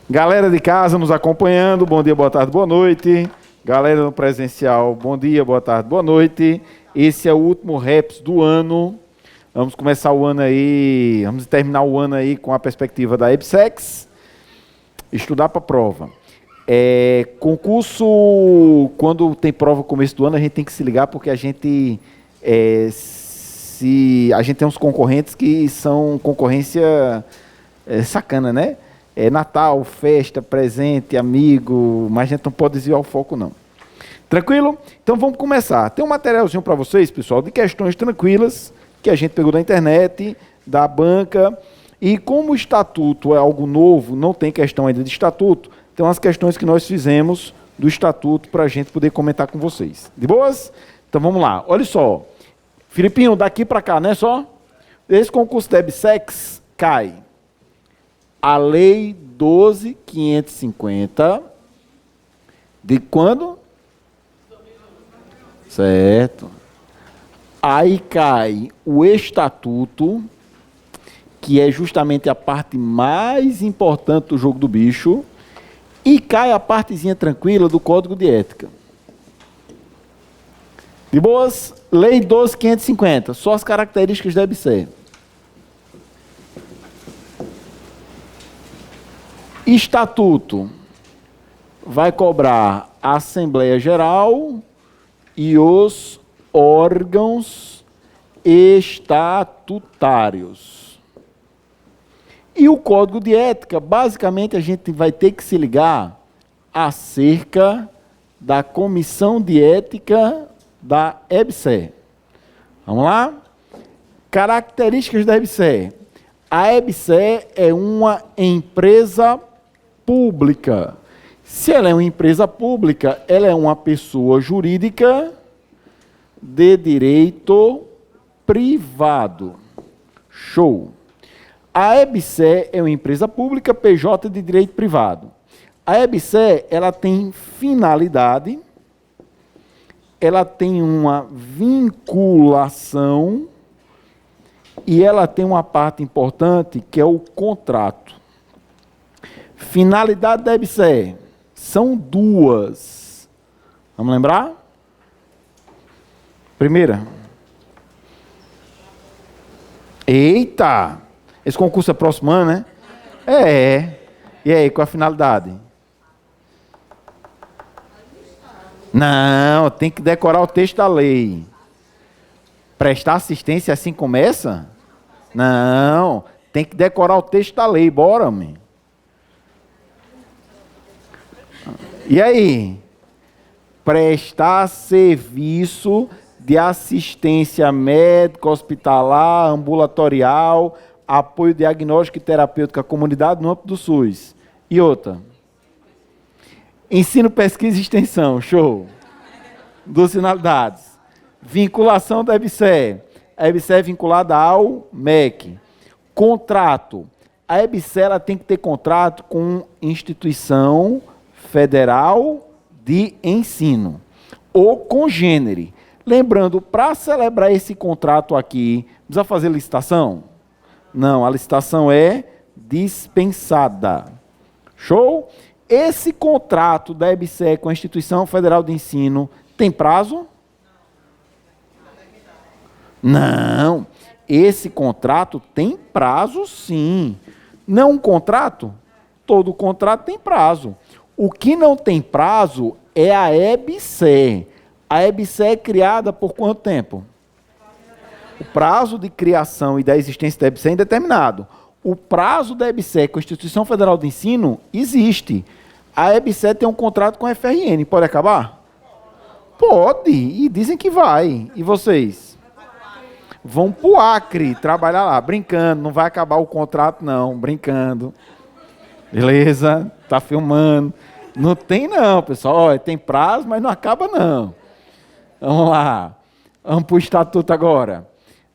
Galera de casa nos acompanhando, bom dia, boa tarde, boa noite. Galera no presencial, bom dia, boa tarde, boa noite. Esse é o último Raps do ano. Vamos começar o ano aí, vamos terminar o ano aí com a perspectiva da EBSEX. Estudar para a prova. Concurso, quando tem prova no começo do ano, a gente tem que se ligar porque a gente tem uns concorrentes que são concorrência sacana, né? Natal, festa, presente, amigo, mas a gente não pode desviar o foco, não. Tranquilo? Então vamos começar. Tem um materialzinho para vocês, pessoal, de questões tranquilas, que a gente pegou da internet, da banca, e como o estatuto é algo novo, não tem questão ainda de estatuto, tem umas questões que nós fizemos do estatuto para a gente poder comentar com vocês. De boas? Então vamos lá. Olha só. Filipinho, daqui para cá, né só? Esse concurso da EBSEX cai a Lei 12.550, de quando? Certo. Aí cai o Estatuto, que é justamente a parte mais importante do jogo do bicho, e cai a partezinha tranquila do Código de Ética. De boas? Lei 12.550, só as características da EBSER. Estatuto vai cobrar a Assembleia Geral e os órgãos estatutários. E o Código de Ética, basicamente, a gente vai ter que se ligar acerca da Comissão de Ética da EBSER. Vamos lá? Características da EBSER. A EBSER é uma empresa pública. Se ela é uma empresa pública, ela é uma pessoa jurídica de direito privado. Show! A EBSER é uma empresa pública, PJ de direito privado. A EBSER, ela tem finalidade, ela tem uma vinculação e ela tem uma parte importante que é o contrato. Finalidade da EBSER são duas. Vamos lembrar? Primeira. Eita! Esse concurso é próximo ano, né? E aí, qual a finalidade? Não, tem que decorar o texto da lei. Prestar assistência assim começa? Não, tem que decorar o texto da lei. Bora, homem. E aí? Prestar serviço de assistência médica, hospitalar, ambulatorial, apoio diagnóstico e terapêutico à comunidade no âmbito do SUS. E outra? Ensino, pesquisa e extensão. Show. Duas finalidades. Vinculação da EBSER. A EBSER é vinculada ao MEC. Contrato. A EBSER ela tem que ter contrato com instituição federal de ensino ou congênere. Lembrando, para celebrar esse contrato aqui, precisa fazer licitação? Não, a licitação é dispensada. Show? Esse contrato da EBSER com a Instituição Federal de Ensino tem prazo? Não. Esse contrato tem prazo, sim. Não um contrato? Todo contrato tem prazo. O que não tem prazo é a EBSER. A EBSER é criada por quanto tempo? O prazo de criação e da existência da EBSER é indeterminado. O prazo da EBSER com a Instituição Federal de Ensino existe. A EBSER tem um contrato com a FRN. Pode acabar? Pode. E dizem que vai. E vocês? Vão para o Acre trabalhar lá. Brincando. Não vai acabar o contrato, não. Brincando. Beleza? Está filmando. Não tem não, pessoal. Olha, tem prazo, mas não acaba não. Vamos lá. Vamos para o estatuto agora.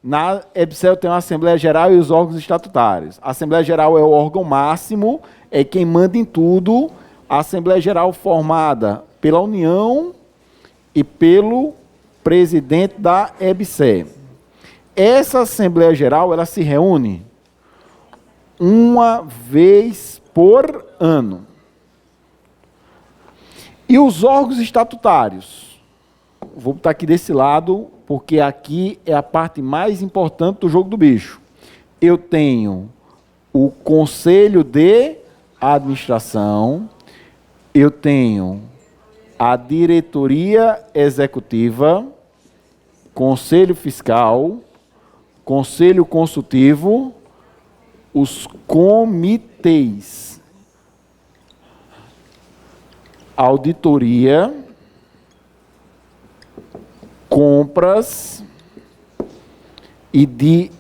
Na EBSER tem uma Assembleia Geral e os órgãos estatutários. A Assembleia Geral é o órgão máximo, é quem manda em tudo. A Assembleia Geral formada pela União e pelo presidente da EBSER. Essa Assembleia Geral, ela se reúne uma vez por ano. E os órgãos estatutários? Vou botar aqui desse lado, porque aqui é a parte mais importante do jogo do bicho. Eu tenho o Conselho de Administração, eu tenho a Diretoria Executiva, Conselho Fiscal, Conselho Consultivo, os comitês, auditoria, compras e de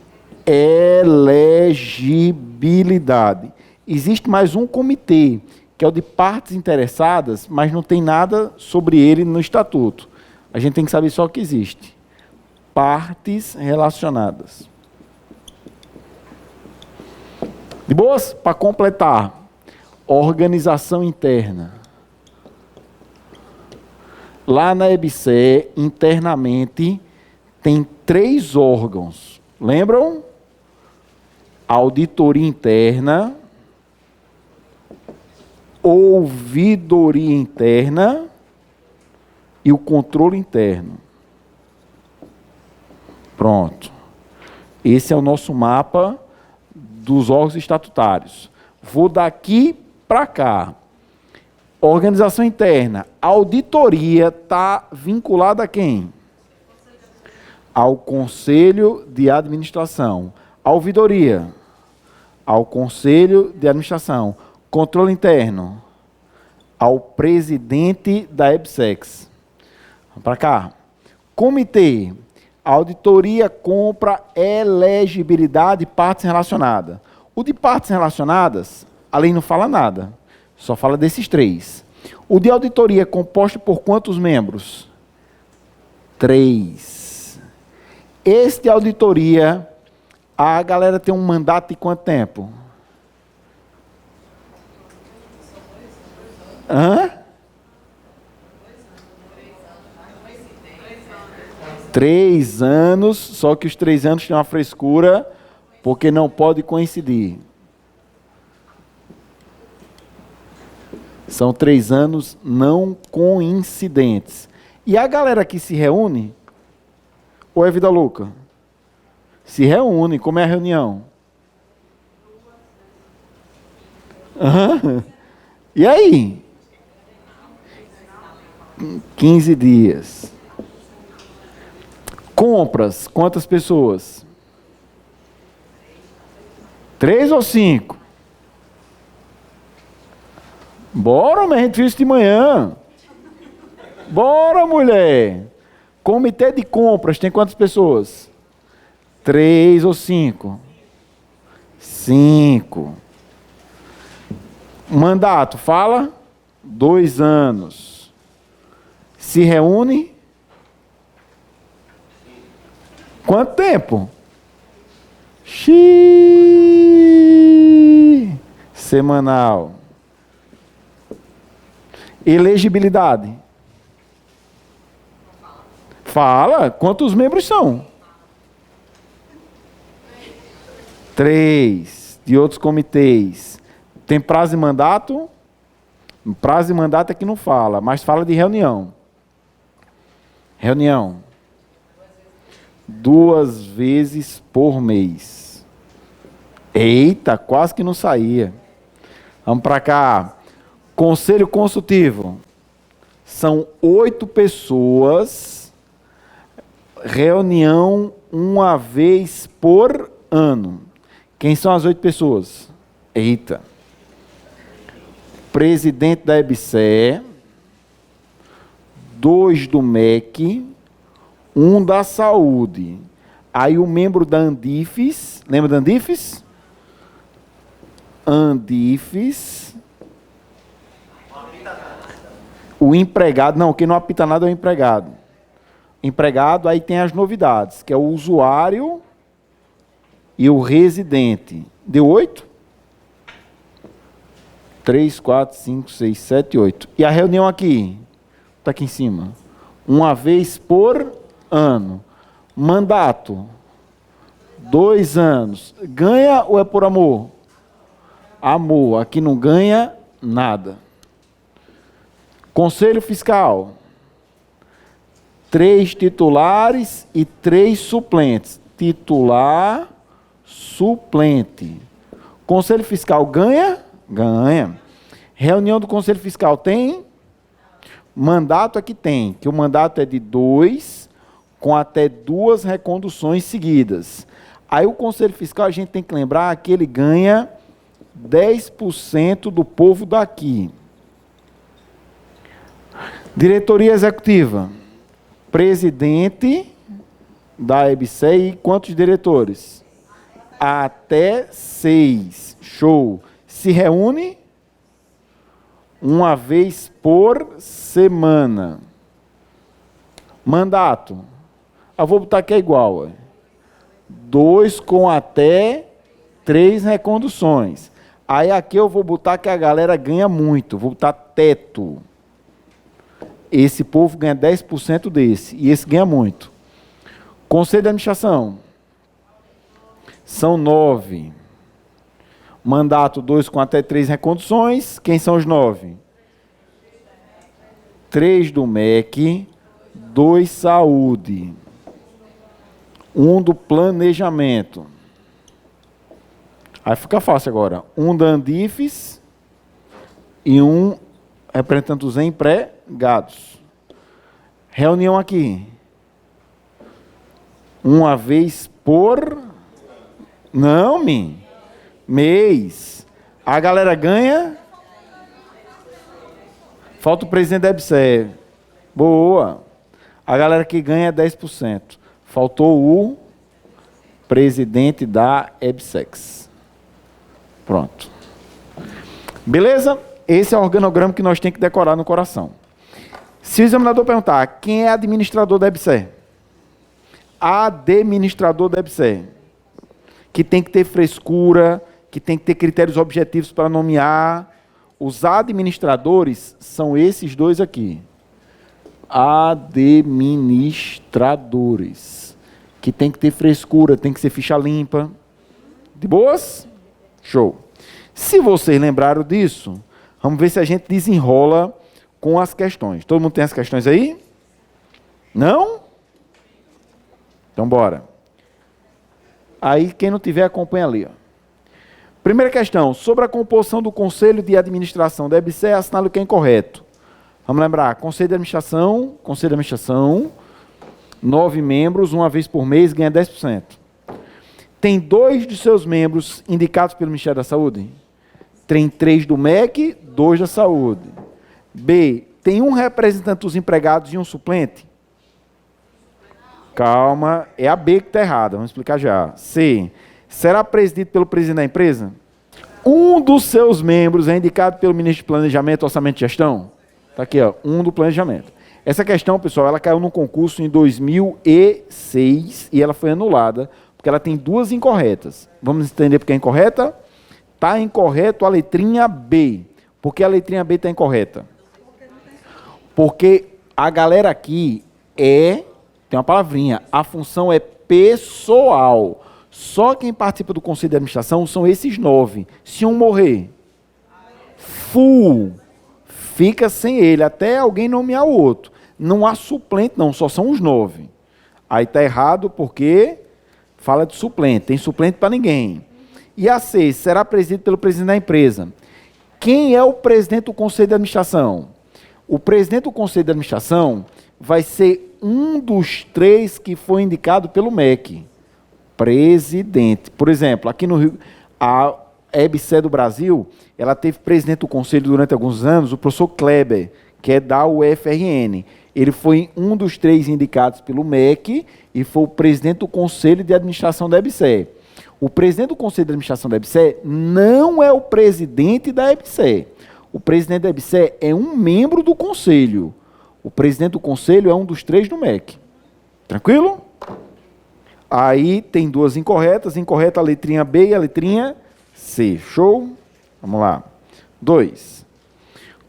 elegibilidade. Existe mais um comitê, que é o de partes interessadas, mas não tem nada sobre ele no estatuto. A gente tem que saber só que existe. Partes relacionadas. De boas? Para completar, organização interna. Lá na EBSER, internamente, tem 3 órgãos. Lembram? Auditoria interna, ouvidoria interna e o controle interno. Pronto. Esse é o nosso mapa dos órgãos estatutários. Vou daqui para cá. Organização interna. Auditoria está vinculada a quem? Ao Conselho de Administração. A ouvidoria. Ao Conselho de Administração. Controle interno. Ao presidente da EBSEX. Vamos para cá. Comitê. Auditoria, compra, elegibilidade, partes relacionadas. O de partes relacionadas, a lei não fala nada. Só fala desses 3. O de auditoria é composto por quantos membros? 3. Este de auditoria, a galera tem um mandato de quanto tempo? Hã? 3 anos, só que os 3 anos têm uma frescura, porque não pode coincidir. São 3 anos não coincidentes. E a galera que se reúne, ou é vida louca? Se reúne, como é a reunião? Uhum. E aí? 15 dias. Compras, quantas pessoas? 3 ou 5? Bora, mas a gente fez isso de manhã. Bora, mulher. Comitê de compras, tem quantas pessoas? 3 ou 5? 5. Mandato, fala? 2 anos. Se reúne? Quanto tempo? Semanal. Elegibilidade. Fala. Quantos membros são? 3. De outros comitês. Tem prazo e mandato? Prazo e mandato é que não fala, mas fala de reunião. Reunião. 2 vezes por mês. Eita, quase que não saía. Vamos para cá. Conselho consultivo. São 8 pessoas. Reunião 1 vez por ano. Quem são as 8 pessoas? Eita. Presidente da EBSER. 2 do MEC. 1 da saúde. Aí o membro da Andifes, lembra da Andifes? Andifes. O empregado, não, quem não apita nada é o empregado. Empregado, aí tem as novidades, que é o usuário e o residente. Deu 8? 3, 4, 5, 6, 7, 8. E a reunião aqui? Está aqui em cima. 1 vez por ano. Mandato. 2 anos. Ganha ou é por amor? Amor, aqui não ganha nada. Conselho Fiscal. 3 titulares e 3 suplentes. Titular, suplente. Conselho Fiscal ganha? Ganha. Reunião do Conselho Fiscal tem? Mandato aqui tem, que o mandato é de 2, com até 2 reconduções seguidas. Aí o Conselho Fiscal, a gente tem que lembrar que ele ganha 10% do povo daqui. Diretoria Executiva. Presidente da EBSE e quantos diretores? Até 6. Show. Se reúne uma vez por semana. Mandato. Eu vou botar aqui é igual. 2 com até 3 reconduções. Aí aqui eu vou botar que a galera ganha muito. Vou botar teto. Esse povo ganha 10% desse. E esse ganha muito. Conselho de Administração. São 9. Mandato 2 com até 3 reconduções. Quem são os 9? 3 do MEC, 2 saúde, 1 do planejamento. Aí fica fácil agora. 1 da Andifes e 1 representante dos empregados. Reunião aqui. Uma vez por... Não, mês. A galera ganha. Falta o presidente da EBSE. Boa. A galera que ganha é 10%. Faltou o presidente da EBSEX. Pronto. Beleza? Esse é o organograma que nós temos que decorar no coração. Se o examinador perguntar quem é administrador da EBSE? Administrador da EBSE. Que tem que ter frescura, que tem que ter critérios objetivos para nomear. Os administradores são esses dois aqui. Administradores. Que tem que ter frescura, tem que ser ficha limpa. De boas? Show. Se vocês lembraram disso, vamos ver se a gente desenrola com as questões. Todo mundo tem as questões aí? Não? Então, bora. Aí, quem não tiver, acompanha ali. Ó. Primeira questão. Sobre a composição do Conselho de Administração da EBSE, assinale o que é incorreto. Vamos lembrar. Conselho de Administração, 9 membros, uma vez por mês, ganha 10%. Tem 2 de seus membros indicados pelo Ministério da Saúde? Tem 3 do MEC, 2 da Saúde. B. Tem um representante dos empregados e um suplente? Calma, é a B que está errada, vamos explicar já. C. Será presidido pelo presidente da empresa? Um dos seus membros é indicado pelo ministro de Planejamento, Orçamento e Gestão? Está aqui, ó, um do planejamento. Essa questão, pessoal, ela caiu no concurso em 2006 e ela foi anulada, porque ela tem 2 incorretas. Vamos entender por que é incorreta? Está incorreto a letrinha B. Por que a letrinha B está incorreta? Porque a galera aqui tem uma palavrinha, a função é pessoal. Só quem participa do Conselho de Administração são esses 9. Se um morrer, fica sem ele, até alguém nomear o outro. Não há suplente, não, só são os 9. Aí está errado porque fala de suplente, tem suplente para ninguém. E a 6, será presidido pelo presidente da empresa. Quem é o presidente do Conselho de Administração? O presidente do Conselho de Administração vai ser um dos 3 que foi indicado pelo MEC. Presidente. Por exemplo, aqui no Rio, a EBSE do Brasil, ela teve presidente do conselho durante alguns anos, o professor Kleber, que é da UFRN. Ele foi um dos 3 indicados pelo MEC e foi o presidente do Conselho de Administração da EBSE. O presidente do Conselho de Administração da EBSE não é o presidente da EBSE. O presidente da EBSE é um membro do conselho. O presidente do conselho é um dos 3 do MEC. Tranquilo? Aí tem 2 incorretas. Incorreta a letrinha B e a letrinha C. Show? Vamos lá. 2.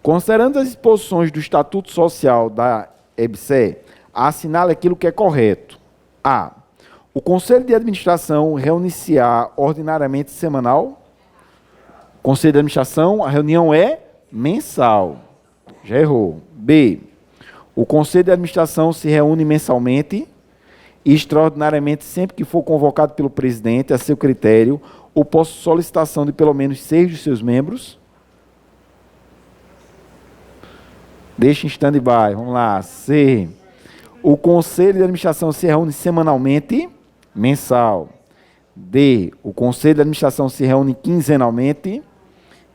Considerando as disposições do Estatuto Social da EBSE, assinale aquilo que é correto. A. O Conselho de Administração reúne-se-á ordinariamente semanal? Conselho de administração, a reunião é mensal. Já errou. B. O conselho de administração se reúne mensalmente e extraordinariamente sempre que for convocado pelo presidente a seu critério ou por solicitação de pelo menos 6 de seus membros. Deixa em stand-by. Vamos lá. C. O conselho de administração se reúne semanalmente, mensal. D. O conselho de administração se reúne quinzenalmente.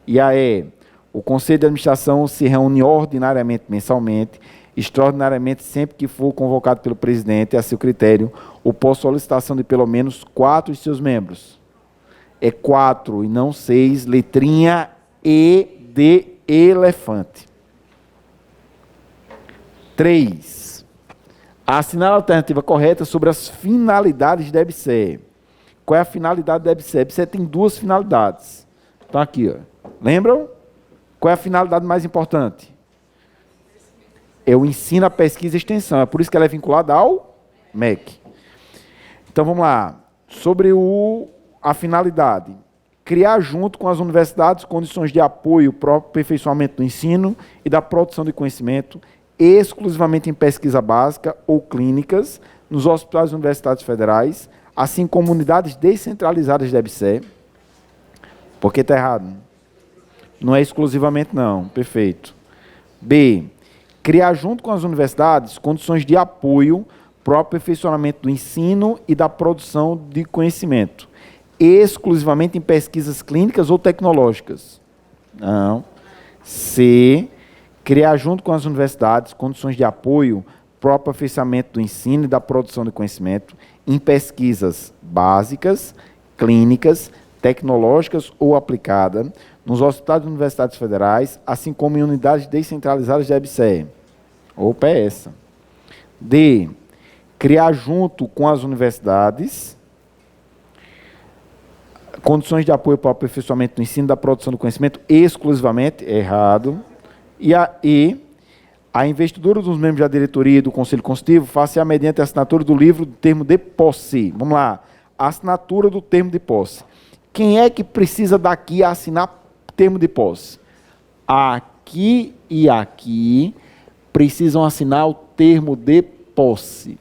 E a E. O conselho de administração se reúne ordinariamente, mensalmente, extraordinariamente sempre que for convocado pelo presidente a seu critério ou por solicitação de pelo menos 4 de seus membros. É 4 e não 6, letrinha E de elefante. 3. Assinar a alternativa correta sobre as finalidades da EBSER. Qual é a finalidade da EBSER? A EBSER tem 2 finalidades. Então aqui, ó. Lembram? Qual é a finalidade mais importante? É o ensino, a pesquisa e extensão. É por isso que ela é vinculada ao MEC. Então vamos lá. Sobre a finalidade. Criar junto com as universidades condições de apoio para o aperfeiçoamento do ensino e da produção de conhecimento, exclusivamente em pesquisa básica ou clínicas, nos hospitais e universidades federais, assim como unidades descentralizadas da EBSER. Porque está errado. Não é exclusivamente, não. Perfeito. B. Criar junto com as universidades condições de apoio para o aperfeiçoamento do ensino e da produção de conhecimento, exclusivamente em pesquisas clínicas ou tecnológicas. Não. C. Criar junto com as universidades condições de apoio para o aperfeiçoamento do ensino e da produção de conhecimento em pesquisas básicas, clínicas, tecnológicas ou aplicadas, nos hospitais e universidades federais, assim como em unidades descentralizadas da EBSER. Opa, é essa. D. Criar junto com as universidades condições de apoio para o aperfeiçoamento do ensino e da produção do conhecimento exclusivamente, errado. E a E. A investidura dos membros da diretoria e do Conselho Consultivo faça mediante a assinatura do livro do termo de posse. Vamos lá. A assinatura do termo de posse. Quem é que precisa daqui assinar termo de posse? Aqui e aqui precisam assinar o termo de posse.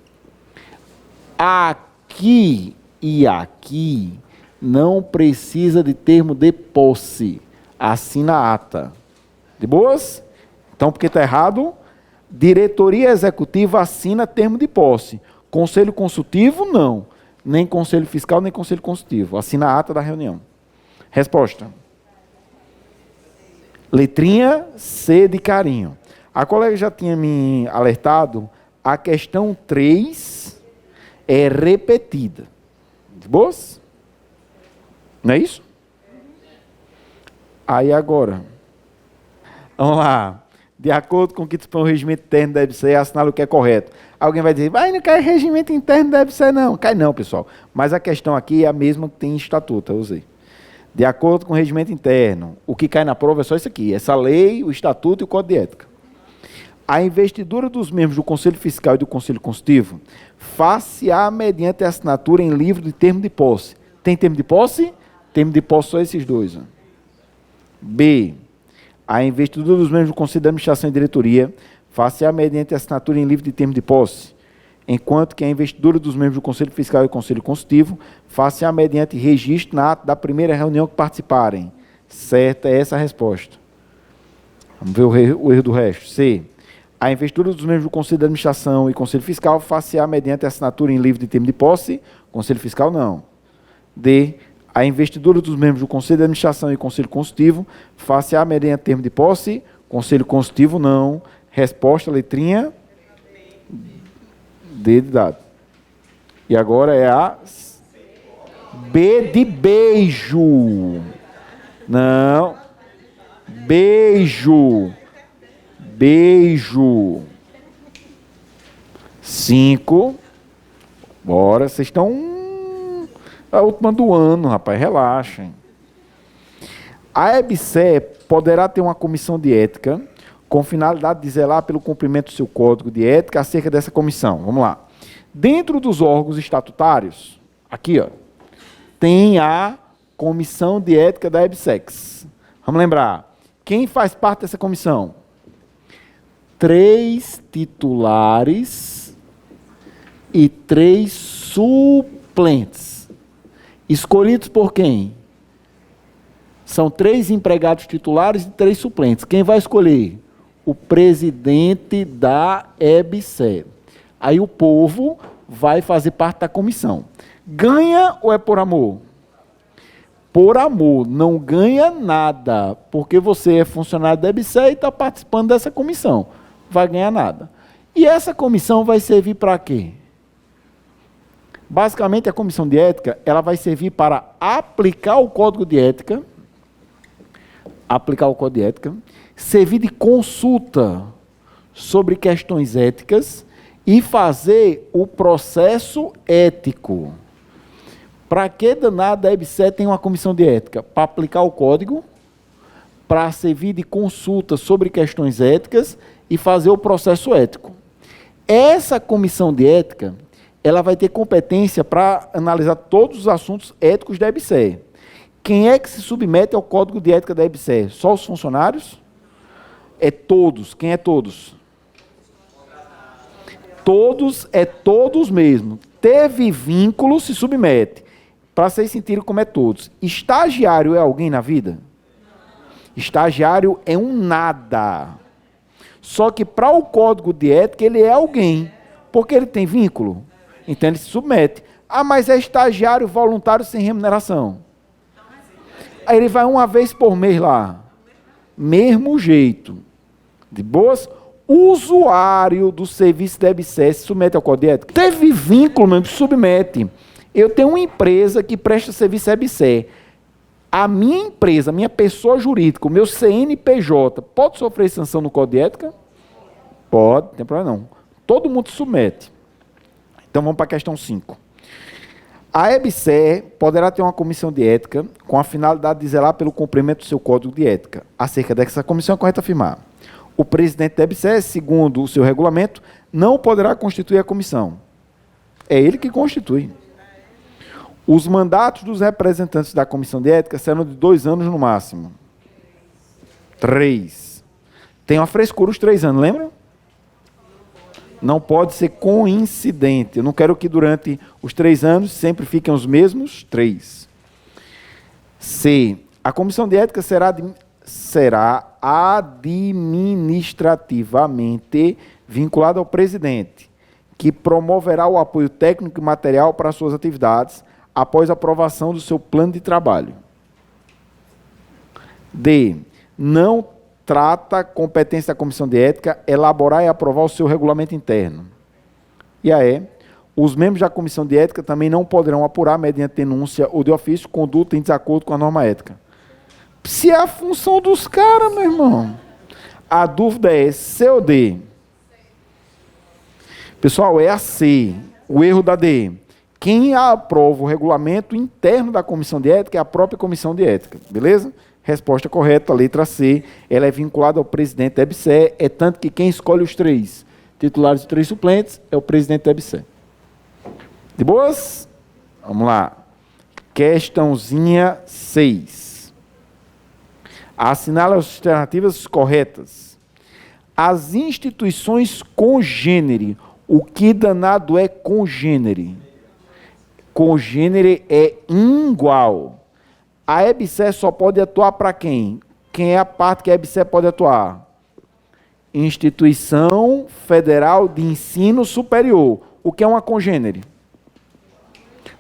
Aqui e aqui não precisa de termo de posse. Assina a ata. De boas? Então, porque está errado, diretoria executiva assina termo de posse. Conselho consultivo, não. Nem conselho fiscal, nem conselho consultivo. Assina a ata da reunião. Resposta. Letrinha C de carinho. A colega já tinha me alertado, a questão 3 é repetida. De boas? Não é isso? Aí agora, vamos lá. De acordo com o que dispõe o regimento interno da EBSER, assinar o que é correto. Alguém vai dizer, não cai regimento interno da EBSER, não. Cai não, pessoal. Mas a questão aqui é a mesma que tem em estatuto, eu usei. De acordo com o regimento interno, o que cai na prova é só isso aqui, essa lei, o estatuto e o código de ética. A investidura dos membros do Conselho Fiscal e do Conselho Consultivo far-se-á mediante a assinatura em livro de termo de posse. Tem termo de posse? Termo de posse só esses dois. Ó. B. A investidura dos membros do Conselho de Administração e Diretoria far-se-á mediante a assinatura em livro de termo de posse, enquanto que a investidura dos membros do Conselho Fiscal e do Conselho Consultivo far-se-á mediante registro na ata da primeira reunião que participarem. Certa é essa a resposta. Vamos ver o erro do resto. C. A investidura dos membros do Conselho de Administração e Conselho Fiscal far-se-á mediante assinatura em livro de termo de posse. Conselho Fiscal, não. D. A investidura dos membros do Conselho de Administração e Conselho Consultivo far-se-á mediante termo de posse. Conselho Consultivo, não. Resposta, letrinha D de dado. E agora é a B de beijo. Não. Beijo. Beijo. 5. Bora, vocês estão a última do ano, rapaz, relaxem. A EBSER poderá ter uma comissão de ética com finalidade de zelar pelo cumprimento do seu código de ética acerca dessa comissão. Vamos lá. Dentro dos órgãos estatutários, aqui, ó, tem a comissão de ética da EBSEX. Vamos lembrar. Quem faz parte dessa comissão? 3 titulares e 3 suplentes. Escolhidos por quem? São 3 empregados titulares e 3 suplentes. Quem vai escolher? O presidente da EBSER. Aí o povo vai fazer parte da comissão. Ganha ou é por amor? Por amor, não ganha nada, porque você é funcionário da EBSER e está participando dessa comissão. Vai ganhar nada. E essa comissão vai servir para quê? Basicamente, a comissão de ética, ela vai servir para aplicar o código de ética, servir de consulta sobre questões éticas e fazer o processo ético. Para que danada a EBSER tem uma comissão de ética? Para aplicar o código, para servir de consulta sobre questões éticas e fazer o processo ético. Essa comissão de ética, ela vai ter competência para analisar todos os assuntos éticos da EBSER. Quem é que se submete ao código de ética da EBSER? Só os funcionários? É todos. Quem é todos? Todos é todos mesmo. Teve vínculo, se submete. Para vocês sentirem como é todos. Estagiário é alguém na vida? Estagiário é um nada. Só que para o código de ética ele é alguém. Porque ele tem vínculo. Então ele se submete. Ah, mas é estagiário voluntário sem remuneração. Aí ele vai uma vez por mês lá. Mesmo jeito. De boas? O usuário do serviço da EBSER se submete ao código de ética. Teve vínculo, mesmo, se submete. Eu tenho uma empresa que presta serviço à EBSER. A minha empresa, a minha pessoa jurídica, o meu CNPJ, pode sofrer sanção no código de ética? Pode, não tem problema não. Todo mundo se submete. Então vamos para a questão 5. A EBSER poderá ter uma comissão de ética com a finalidade de zelar pelo cumprimento do seu código de ética. Acerca dessa comissão é correto afirmar. O presidente da EBSER, segundo o seu regulamento, não poderá constituir a comissão. É ele que constitui. Os mandatos dos representantes da comissão de ética serão de 2 anos no máximo. 3. Tem uma frescura os 3 anos, lembra? Não pode ser coincidente. Eu não quero que durante os 3 anos sempre fiquem os mesmos 3. C. A comissão de ética será administrativamente vinculada ao presidente, que promoverá o apoio técnico e material para suas atividades após a aprovação do seu plano de trabalho. D. Não trata a competência da comissão de ética elaborar e aprovar o seu regulamento interno. E a E. Os membros da comissão de ética também não poderão apurar, mediante denúncia ou de ofício, conduta em desacordo com a norma ética. Se é a função dos caras, meu irmão. A dúvida é C ou D? Pessoal, é a C. O erro da D. Quem aprova o regulamento interno da comissão de ética é a própria comissão de ética. Beleza? Resposta correta, letra C. Ela é vinculada ao presidente da EBSER. É tanto que quem escolhe os 3 titulares e 3 suplentes é o presidente da EBSER. De boas? Vamos lá. Questãozinha 6. Assinale as alternativas corretas. As instituições congênere. O que danado é congênere? Congênere é igual. A EBSER só pode atuar para quem? Quem é a parte que a EBSER pode atuar? Instituição Federal de Ensino Superior. O que é uma congênere?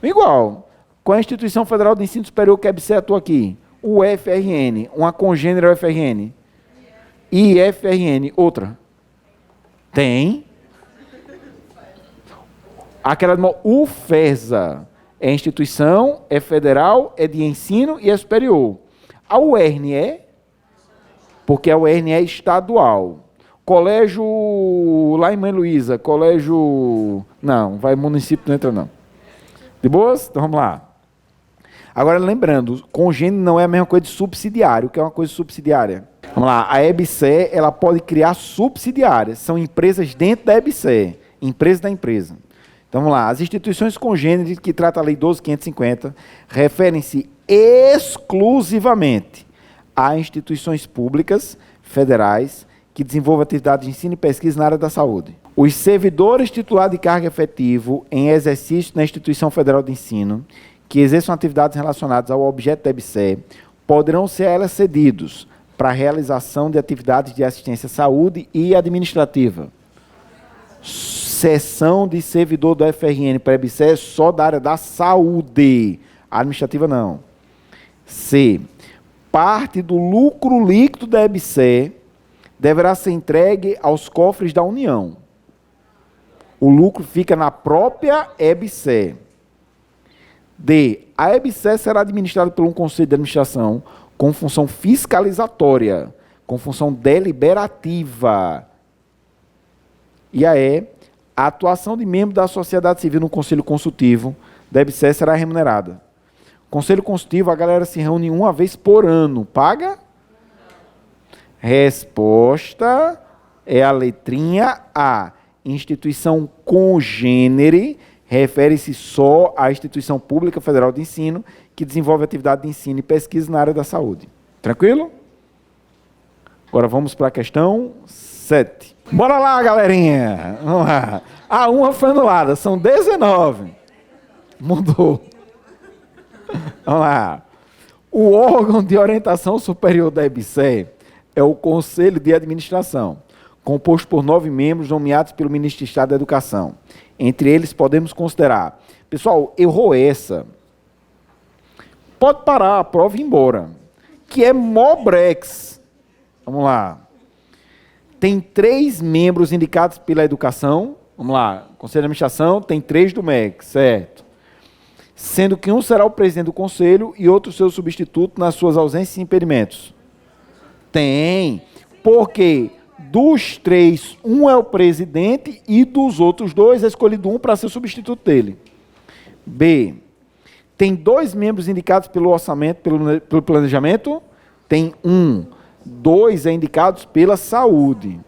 Igual. Qual é a Instituição Federal de Ensino Superior que a EBSER atua aqui? O UFRN. Uma congênere é o UFRN. IFRN. Outra? Tem. Aquela de UFESA. É instituição, é federal, é de ensino e é superior. A UERN é? Porque a UERN é estadual. Colégio lá em Mãe Luísa, colégio... Não, vai município, não entra não. De boas? Então vamos lá. Agora lembrando, congênere não é a mesma coisa de subsidiário. O que é uma coisa subsidiária? Vamos lá, a EBSER, ela pode criar subsidiárias. São empresas dentro da EBSER. Empresa da empresa. Então, vamos lá. As instituições congêneres que trata a Lei 12.550 referem-se exclusivamente a instituições públicas, federais, que desenvolvam atividades de ensino e pesquisa na área da saúde. Os servidores titulares de cargo efetivo em exercício na instituição federal de ensino, que exerçam atividades relacionadas ao objeto da EBSER, poderão ser a elas cedidos para a realização de atividades de assistência à saúde e administrativa. Seção de servidor do FRN para a EBSER só da área da saúde, administrativa não. C. Parte do lucro líquido da EBSER deverá ser entregue aos cofres da União. O lucro fica na própria EBSER. D. A EBSER será administrada por um conselho de administração com função fiscalizatória, com função deliberativa. E a E. A atuação de membro da sociedade civil no conselho consultivo da EBSER será remunerada. Conselho consultivo, a galera se reúne uma vez por ano. Paga? Resposta é a letrinha A. Instituição congênere refere-se só à instituição pública federal de ensino que desenvolve atividade de ensino e pesquisa na área da saúde. Tranquilo? Agora vamos para a questão 7. Bora lá, galerinha. Vamos lá. A uma foi anulada, são 19. Mudou. Vamos lá. O órgão de orientação superior da EBSER é o Conselho de Administração, composto por 9 membros nomeados pelo Ministro de Estado da Educação. Entre eles podemos considerar... Pessoal, errou essa. Pode parar a prova e ir embora. Que é Mobrex. Vamos lá. Tem 3 membros indicados pela Educação. Vamos lá. Conselho de Administração tem 3 do MEC, certo? Sendo que um será o presidente do conselho e outro seu substituto nas suas ausências e impedimentos. Tem. Porque dos 3, um é o presidente e dos outros 2 é escolhido um para ser o substituto dele. B. Tem 2 membros indicados pelo orçamento, pelo planejamento. Tem 1. 2 é indicados pela saúde.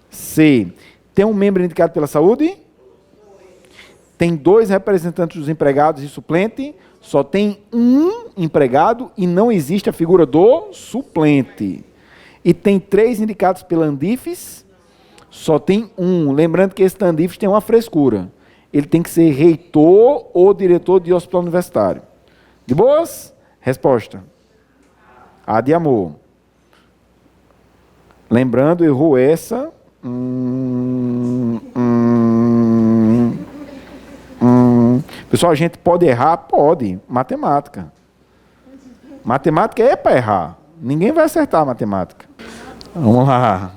C. Tem um membro indicado pela saúde? Tem 2 representantes dos empregados e suplente. Só tem um empregado e não existe a figura do suplente. E tem 3 indicados pela Andifes, só tem um. Lembrando que esse Andifes tem uma frescura. Ele tem que ser reitor ou diretor de hospital universitário. De boas? Resposta. A de amor. Lembrando, errou essa. Pessoal, a gente pode errar? Pode. Matemática. Matemática é para errar. Ninguém vai acertar a matemática. Vamos lá.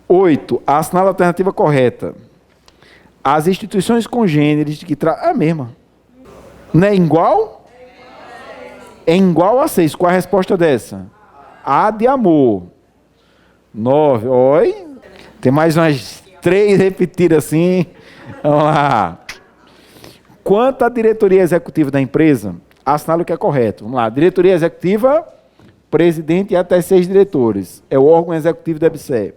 8. Assinala a alternativa correta. As instituições congêneres que trazem... É a mesma. Não é igual? É igual a 6. Qual a resposta dessa? A de amor. 9. Oi. Tem mais umas 3 repetidas assim. Vamos lá. Quanto à diretoria executiva da empresa, assinala o que é correto. Vamos lá. Diretoria executiva, presidente e até 6 diretores. É o órgão executivo da EBSER.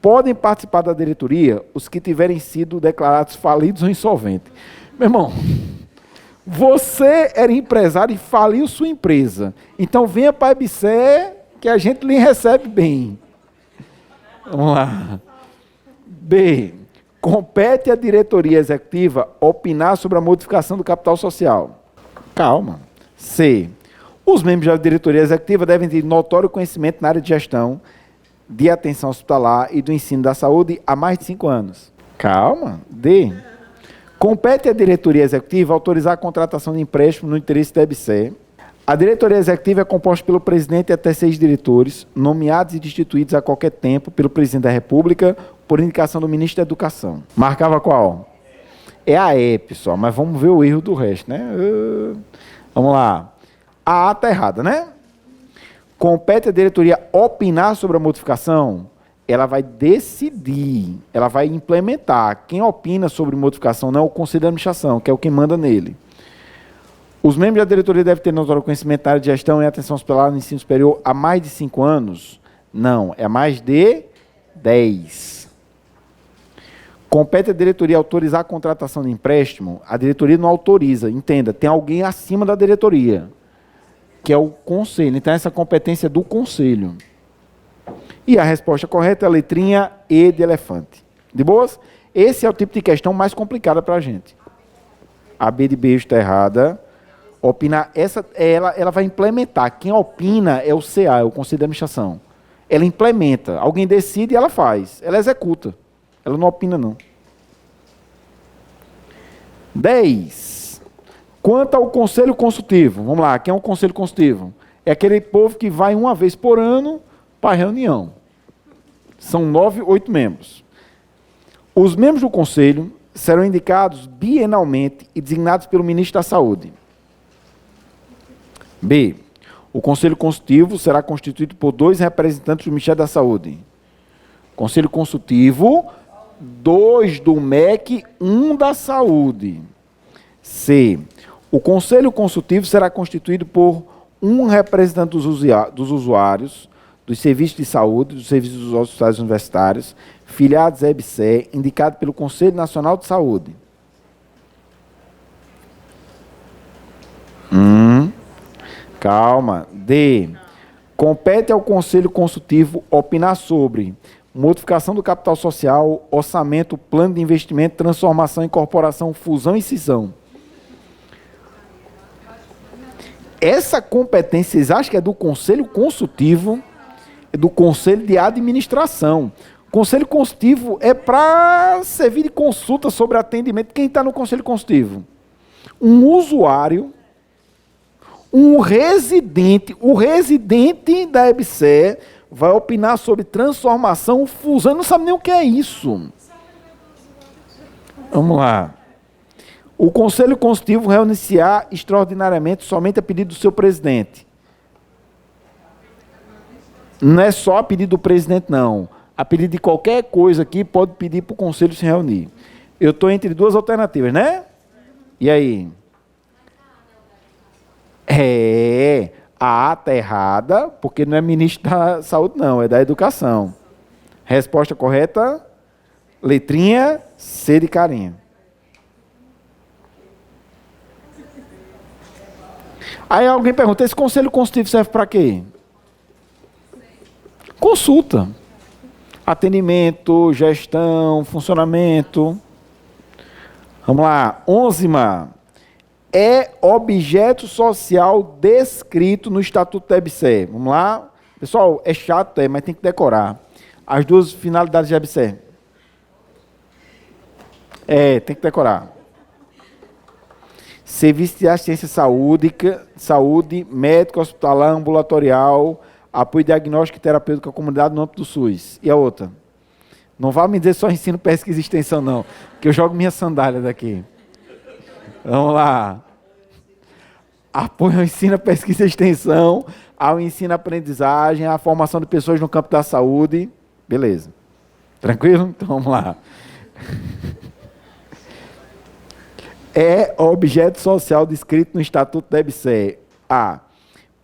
Podem participar da diretoria os que tiverem sido declarados falidos ou insolventes. Meu irmão, você era empresário e faliu sua empresa. Então venha para a EBSER que a gente lhe recebe bem. Vamos lá. B. Compete à diretoria executiva opinar sobre a modificação do capital social. Calma. C. Os membros da diretoria executiva devem ter notório conhecimento na área de gestão, de atenção hospitalar e do ensino da saúde há mais de 5 anos. Calma. D. Compete à diretoria executiva autorizar a contratação de empréstimo no interesse da EBSER. A diretoria executiva é composta pelo presidente e até 6 diretores, nomeados e destituídos a qualquer tempo pelo presidente da República, por indicação do ministro da Educação. Marcava qual? É a E, pessoal, mas vamos ver o erro do resto, né? Vamos lá. A A está errada, né? Compete à diretoria opinar sobre a modificação? Ela vai decidir, ela vai implementar. Quem opina sobre modificação não é o Conselho de Administração, que é o que manda nele. Os membros da diretoria devem ter notório conhecimento na área de gestão e atenção hospitalar no ensino superior há mais de 5 anos? Não, é mais de 10. Compete à diretoria autorizar a contratação de empréstimo? A diretoria não autoriza, entenda, tem alguém acima da diretoria. que é o conselho. Então, essa competência é do conselho. E a resposta correta é a letrinha E de elefante. De boas? Esse é o tipo de questão mais complicada para a gente. A B de beijo está errada. Opinar, ela vai implementar. Quem opina é o CA, é o Conselho de Administração. Ela implementa. Alguém decide e ela faz. Ela executa. Ela não opina, não. 10. Quanto ao Conselho Consultivo. Vamos lá, quem é um Conselho Consultivo? É aquele povo que vai uma vez por ano para a reunião. São 9, 8 membros. Os membros do Conselho serão indicados bienalmente e designados pelo Ministro da Saúde. B. O Conselho Consultivo será constituído por 2 representantes do Ministério da Saúde. Conselho Consultivo, 2 do MEC, 1 da Saúde. C. O Conselho Consultivo será constituído por 1 representante dos usuários, dos serviços de saúde, dos serviços dos hospitais universitários, filiados à EBSER, indicado pelo Conselho Nacional de Saúde. Calma. D. Compete ao Conselho Consultivo opinar sobre modificação do capital social, orçamento, plano de investimento, transformação, incorporação, fusão e cisão. Essa competência, vocês acham que é do Conselho Consultivo, é do Conselho de Administração. Conselho Consultivo é para servir de consulta sobre atendimento. Quem está no Conselho Consultivo? Um usuário, um residente. O residente da EBSER vai opinar sobre transformação, fusão. Não sabe nem o que é isso. Vamos lá. O Conselho Consultivo reunir-se-á extraordinariamente somente a pedido do seu presidente. Não é só a pedido do presidente, não. A pedido de qualquer coisa aqui, pode pedir para o Conselho se reunir. Eu estou entre 2 alternativas, né? E aí? A A está errada, porque não é ministro da Saúde, não, é da Educação. Resposta correta, letrinha C de carinha. Aí alguém pergunta, esse Conselho Consultivo serve para quê? Consulta. Atendimento, gestão, funcionamento. Vamos lá. 11ª. É objeto social descrito no Estatuto da EBSER. Vamos lá. Pessoal, é chato, mas tem que decorar. As 2 finalidades da EBSER. Tem que decorar. Serviço de assistência saúde, médico, hospitalar, ambulatorial, apoio diagnóstico e terapêutico à comunidade no âmbito do SUS. E a outra? Não vá me dizer só ensino, pesquisa e extensão, não, que eu jogo minha sandália daqui. Vamos lá. Apoio ao ensino, pesquisa e extensão, ao ensino-aprendizagem, à formação de pessoas no campo da saúde. Beleza. Tranquilo? Então vamos lá. É objeto social descrito no Estatuto da EBSER. A.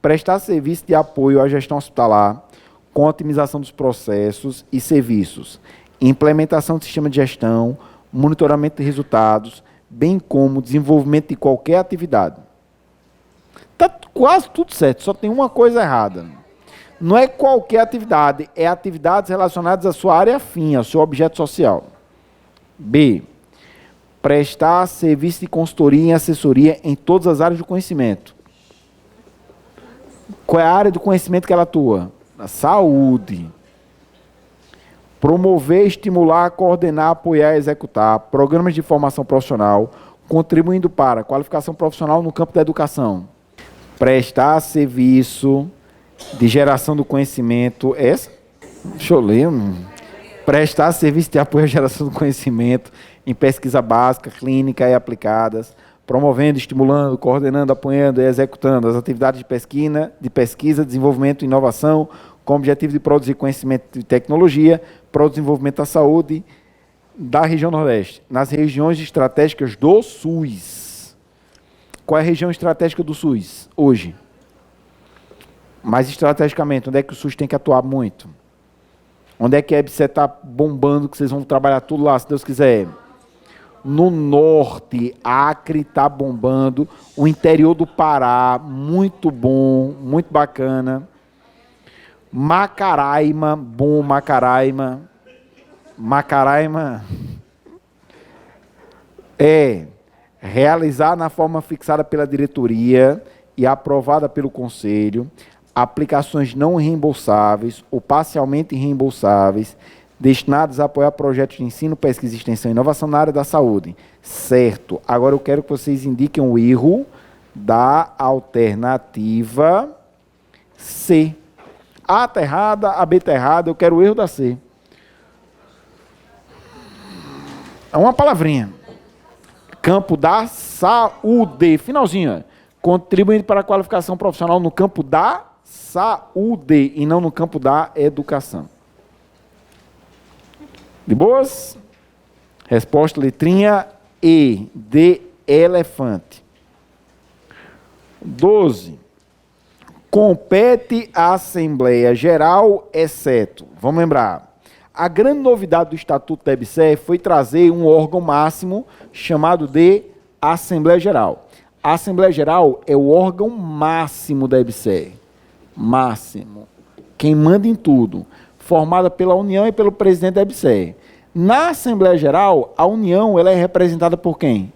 Prestar serviço de apoio à gestão hospitalar, com otimização dos processos e serviços, implementação de sistema de gestão, monitoramento de resultados, bem como desenvolvimento de qualquer atividade. Está quase tudo certo, só tem uma coisa errada. Não é qualquer atividade, é atividades relacionadas à sua área afim, ao seu objeto social. B. Prestar serviço de consultoria e assessoria em todas as áreas do conhecimento. Qual é a área do conhecimento que ela atua? Na saúde. Promover, estimular, coordenar, apoiar e executar programas de formação profissional, contribuindo para a qualificação profissional no campo da educação. Prestar serviço de geração do conhecimento. Deixa eu ler. Prestar serviço de apoio à geração do conhecimento em pesquisa básica, clínica e aplicadas, promovendo, estimulando, coordenando, apoiando e executando as atividades de pesquisa, desenvolvimento e inovação, com o objetivo de produzir conhecimento e tecnologia para o desenvolvimento da saúde da região Nordeste, nas regiões estratégicas do SUS. Qual é a região estratégica do SUS hoje? Mais estrategicamente, onde é que o SUS tem que atuar muito? Onde é que a EBSER está bombando, que vocês vão trabalhar tudo lá, se Deus quiser? No norte, Acre está bombando. O interior do Pará, muito bom, muito bacana. Macaraima, bom Macaraima. Macaraima é realizar na forma fixada pela diretoria e aprovada pelo conselho, aplicações não reembolsáveis ou parcialmente reembolsáveis, destinadas a apoiar projetos de ensino, pesquisa, extensão e inovação na área da saúde. Certo. Agora eu quero que vocês indiquem o erro da alternativa C. A está errada, a B está errada, eu quero o erro da C. É uma palavrinha. Campo da saúde. Finalzinho. Contribuindo para a qualificação profissional no campo da saúde e não no campo da educação. De boas? Resposta letrinha E, de elefante. 12. Compete à Assembleia Geral, exceto, vamos lembrar, a grande novidade do Estatuto da EBSER foi trazer um órgão máximo chamado de Assembleia Geral. A Assembleia Geral é o órgão máximo da EBSER. Máximo. Quem manda em tudo. Formada pela União e pelo presidente da EBSER. Na Assembleia Geral, a União ela é representada por quem?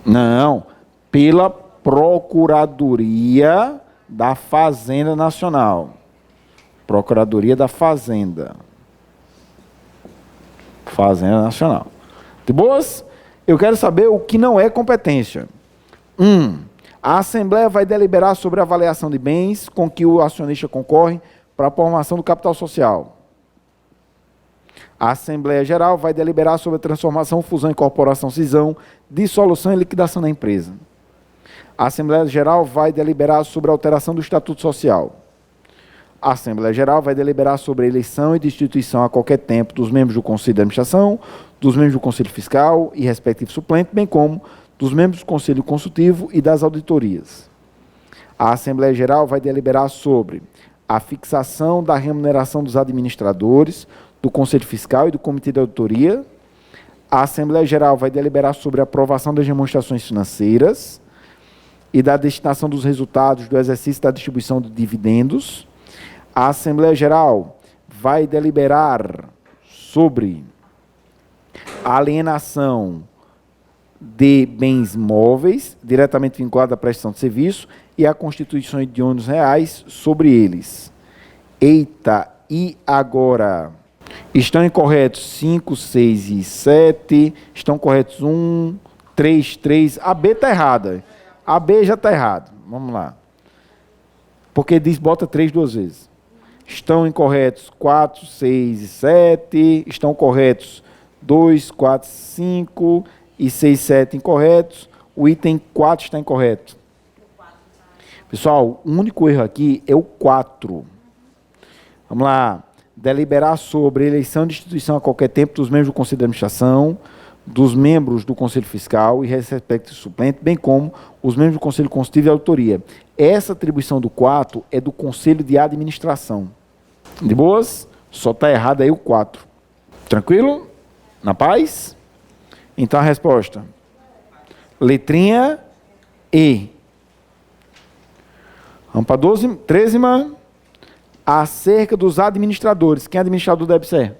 Não, pela Procuradoria da Fazenda Nacional. Procuradoria da Fazenda. Fazenda Nacional. De boas? Eu quero saber o que não é competência. A Assembleia vai deliberar sobre a avaliação de bens com que o acionista concorre para a formação do capital social. A Assembleia Geral vai deliberar sobre a transformação, fusão, incorporação, cisão, dissolução e liquidação da empresa. A Assembleia Geral vai deliberar sobre a alteração do Estatuto Social. A Assembleia Geral vai deliberar sobre a eleição e destituição a qualquer tempo dos membros do Conselho de Administração, dos membros do Conselho Fiscal e respectivo suplente, bem como dos membros do Conselho Consultivo e das auditorias. A Assembleia Geral vai deliberar sobre a fixação da remuneração dos administradores, do Conselho Fiscal e do Comitê de Auditoria. A Assembleia Geral vai deliberar sobre a aprovação das demonstrações financeiras e da destinação dos resultados do exercício da distribuição de dividendos. A Assembleia Geral vai deliberar sobre a alienação de bens móveis, diretamente vinculada à prestação de serviço, e a constituição de ônus reais sobre eles. Eita, e agora? Estão incorretos 5, 6 e 7. Estão corretos 1, 3, 3. A B está errada. A B já está errada. Vamos lá. Porque diz bota 3 duas vezes. Estão incorretos 4, 6 e 7. Estão corretos 2, 4, 5 e 6, 7 incorretos. O item 4 está incorreto. Pessoal, o único erro aqui é o 4. Vamos lá. Deliberar sobre eleição de instituição a qualquer tempo dos membros do Conselho de Administração, dos membros do Conselho Fiscal e respectivo suplente, bem como os membros do Conselho Consultivo e Auditoria. Essa atribuição do 4 é do Conselho de Administração. De boas? Só está errado aí o 4. Tranquilo? Na paz? Então a resposta. Letrinha E. Vamos para 13ª. Acerca dos administradores. Quem é administrador da EBSER?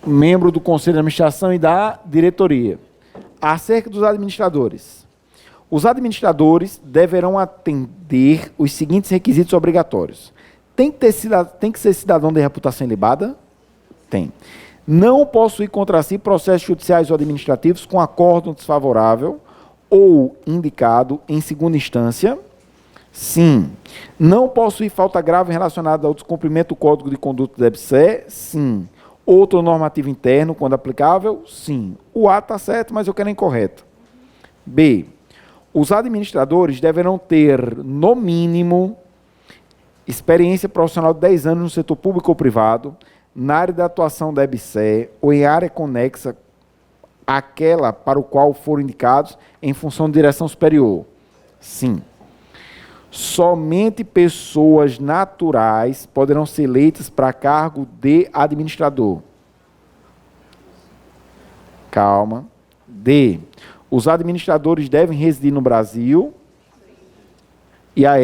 Membro do Conselho de Administração e da diretoria. Acerca dos administradores. Os administradores deverão atender os seguintes requisitos obrigatórios. Tem que ser cidadão de reputação ilibada? Tem. Não possuir contra si processos judiciais ou administrativos com acórdão desfavorável ou indicado em segunda instância? Sim. Não possuir falta grave relacionada ao descumprimento do Código de Conduta da EBSER? Sim. Outro normativo interno, quando aplicável? Sim. O A está certo, mas eu quero incorreto. B. Os administradores deverão ter, no mínimo, experiência profissional de 10 anos no setor público ou privado, na área de atuação da EBSER ou em área conexa àquela para o qual foram indicados em função de direção superior. Sim. Somente pessoas naturais poderão ser eleitas para cargo de administrador. Calma. D. Os administradores devem residir no Brasil. E a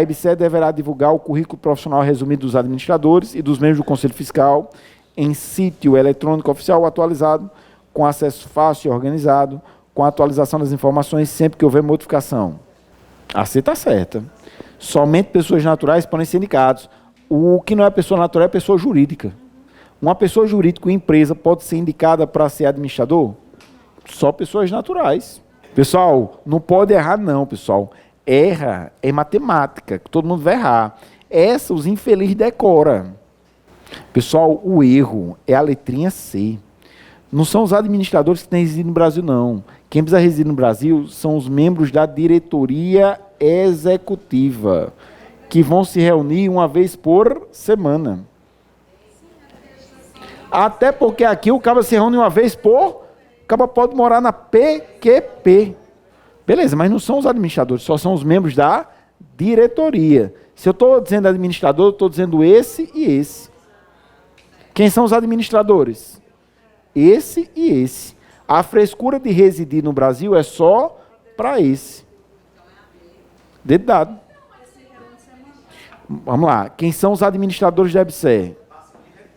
EBSER deverá divulgar o currículo profissional resumido dos administradores e dos membros do Conselho Fiscal em sítio eletrônico oficial atualizado, com acesso fácil e organizado, com a atualização das informações sempre que houver modificação. A C está certa. Somente pessoas naturais podem ser indicados. O que não é pessoa natural é pessoa jurídica. Uma pessoa jurídica ou empresa pode ser indicada para ser administrador? Só pessoas naturais. Pessoal, não pode errar não, pessoal. Erra é matemática, que todo mundo vai errar. Essa os infelizes decoram. Pessoal, o erro é a letrinha C. Não são os administradores que têm residido no Brasil, não. Quem precisa residir no Brasil são os membros da diretoria executiva, que vão se reunir uma vez por semana. Até porque aqui o cara se reúne uma vez por... O cara pode morar na PQP. Beleza, mas não são os administradores, só são os membros da diretoria. Se eu estou dizendo administrador, eu estou dizendo esse e esse. Quem são os administradores? Esse e esse. A frescura de residir no Brasil é só para esse. Dedo dado. Vamos lá. Quem são os administradores da EBSER?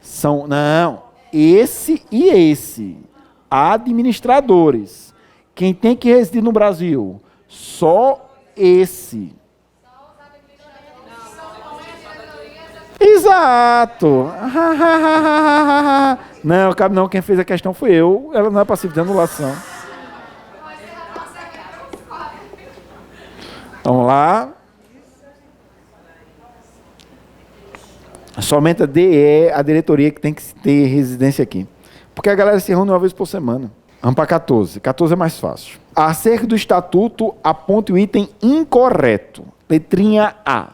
São, não, esse e esse. Administradores. Quem tem que residir no Brasil? Só esse. Exato. Não, cabe não, quem fez a questão foi eu. Ela não é passiva de anulação. Vamos lá. Somente a DE é a diretoria que tem que ter residência aqui. Porque a galera se reúne uma vez por semana. Vamos para 14. 14 é mais fácil. Acerca do estatuto, aponte o item incorreto. Letrinha A.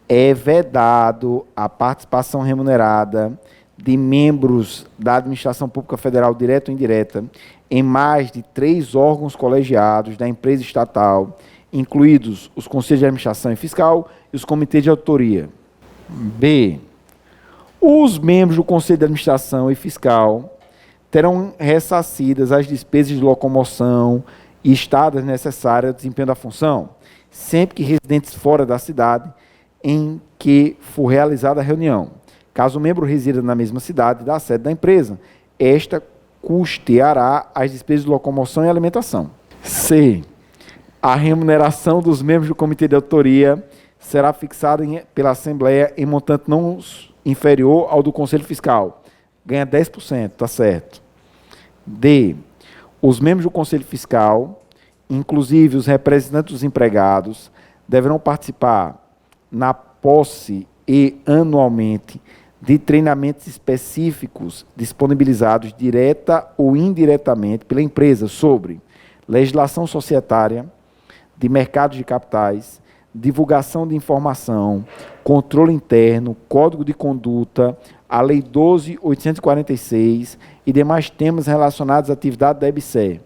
É vedado a participação remunerada de membros da administração pública federal, direta ou indireta, em mais de 3 órgãos colegiados da empresa estatal, incluídos os conselhos de administração e fiscal e os comitês de auditoria. B. Os membros do conselho de administração e fiscal terão ressarcidas as despesas de locomoção e estadas necessárias ao desempenho da função, sempre que residentes fora da cidade em que for realizada a reunião. Caso o membro resida na mesma cidade da sede da empresa, esta custeará as despesas de locomoção e alimentação. C. A remuneração dos membros do comitê de auditoria será fixada pela Assembleia em montante não inferior ao do Conselho Fiscal. Ganha 10%, tá certo. D. Os membros do Conselho Fiscal, inclusive os representantes dos empregados, deverão participar na posse e anualmente de treinamentos específicos disponibilizados direta ou indiretamente pela empresa sobre legislação societária, de mercados de capitais, divulgação de informação, controle interno, código de conduta, a Lei 12.846 e demais temas relacionados à atividade da EBSER.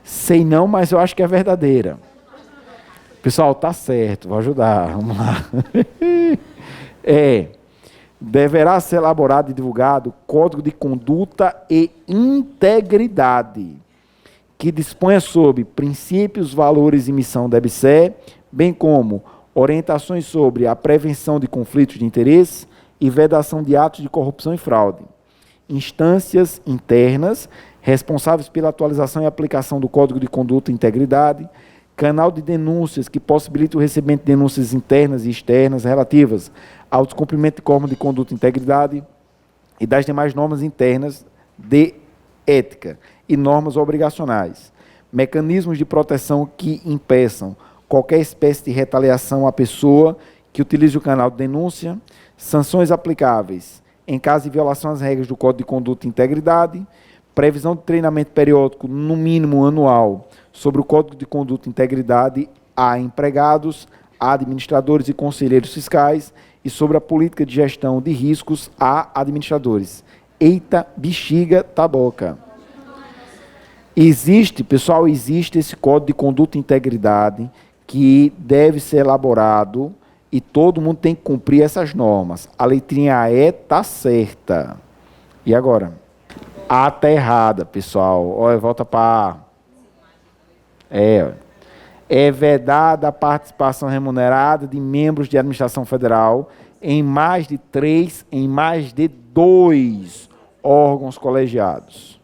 Sei não, mas eu acho que é verdadeira. Pessoal, tá certo, vou ajudar, vamos lá. Deverá ser elaborado e divulgado código de conduta e integridade, que disponha sobre princípios, valores e missão da EBSER, bem como orientações sobre a prevenção de conflitos de interesse e vedação de atos de corrupção e fraude. Instâncias internas responsáveis pela atualização e aplicação do Código de Conduta e Integridade, canal de denúncias que possibilite o recebimento de denúncias internas e externas relativas ao descumprimento de normas de conduta e integridade e das demais normas internas de ética e normas obrigacionais. Mecanismos de proteção que impeçam qualquer espécie de retaliação à pessoa que utilize o canal de denúncia, sanções aplicáveis em caso de violação às regras do Código de Conduta e Integridade, previsão de treinamento periódico, no mínimo anual, sobre o Código de Conduta e Integridade a empregados, a administradores e conselheiros fiscais e sobre a política de gestão de riscos a administradores. Eita, bexiga, taboca. Existe, pessoal, existe esse Código de Conduta e Integridade que deve ser elaborado e todo mundo tem que cumprir essas normas. A letrinha E está certa. E agora? A tá errada, pessoal. Olha, volta para é vedada a participação remunerada de membros de administração federal em mais de 3, em mais de 2 órgãos colegiados.